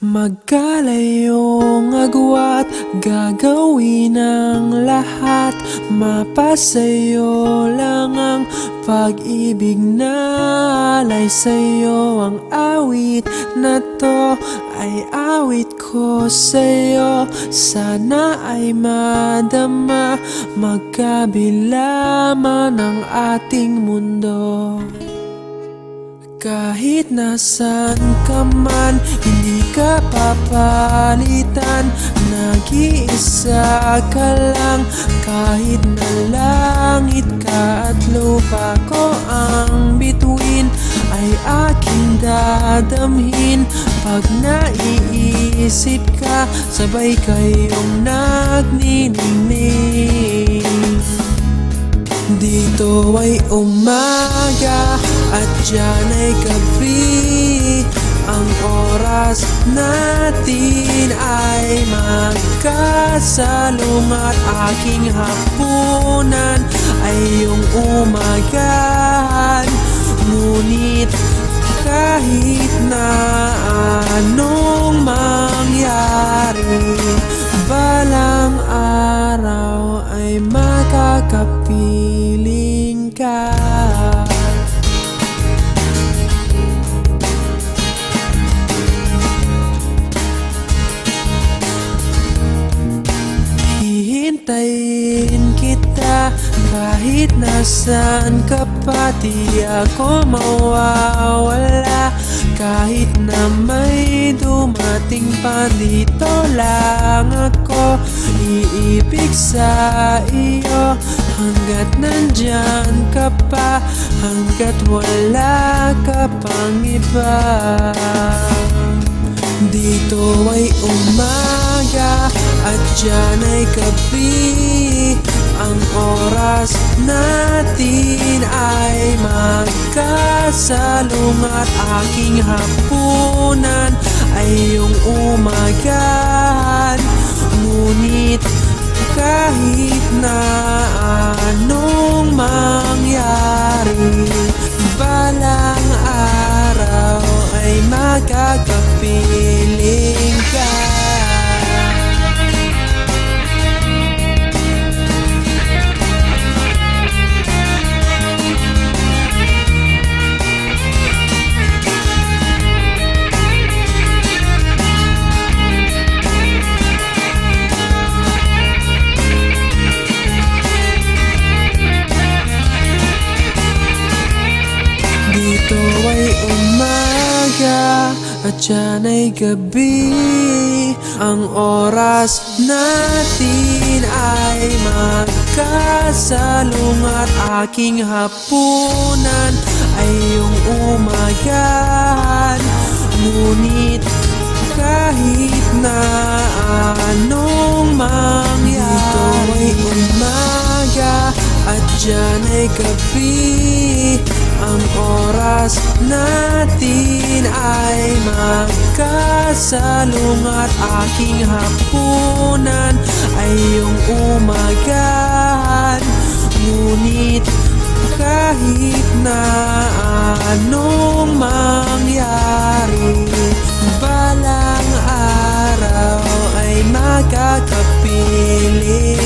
Magkalayong agwat, gagawin ang lahat. Mapasayo lang ang pag-ibig na alay sa'yo. Ang awit na to ay awit ko sa'yo. Sana ay madama, magkabila man ang ating mundo. Kahit nasan ka man, hindi ka papalitan. Nag-iisa ka lang, kahit na langit ka at lupa ko ang bituin, ay aking dadamhin. Pag naiisip ka, sabay kayong nagniningning. Dito ay umaga at diyan ay gabi. Ang oras natin ay magkasalungat. Aking hapunan ay iyong umagahan. Ngunit kahit na anong mangyari, balang araw ay makakapiling ka. Hihintayin kita kahit nasan ka pa. Di ako mawawala kahit na may dumating pa. Dito lang ako iibig sa iyo hanggat nandyan ka pa, hanggat wala ka pang iba. Dito ay umaga at diyan ay gabi. Ang oras natin ay magkasalungat. Aking hapunan ay iyong umagahan. Ngunit kahit na anong mangyari, balang araw ay magkakapiling ka. Dito ay umaga at diyan ay gabi. Ang oras natin ay magkasalungat. Aking hapunan ay iyong umagahan. Ngunit kahit na anong mangyari, dito ay umaga at diyan ay gabi. Ang oras natin ay magkasalungat. Aking hapunan ay iyong umagahan. Ngunit kahit na anong mangyari, balang araw ay magkakapiling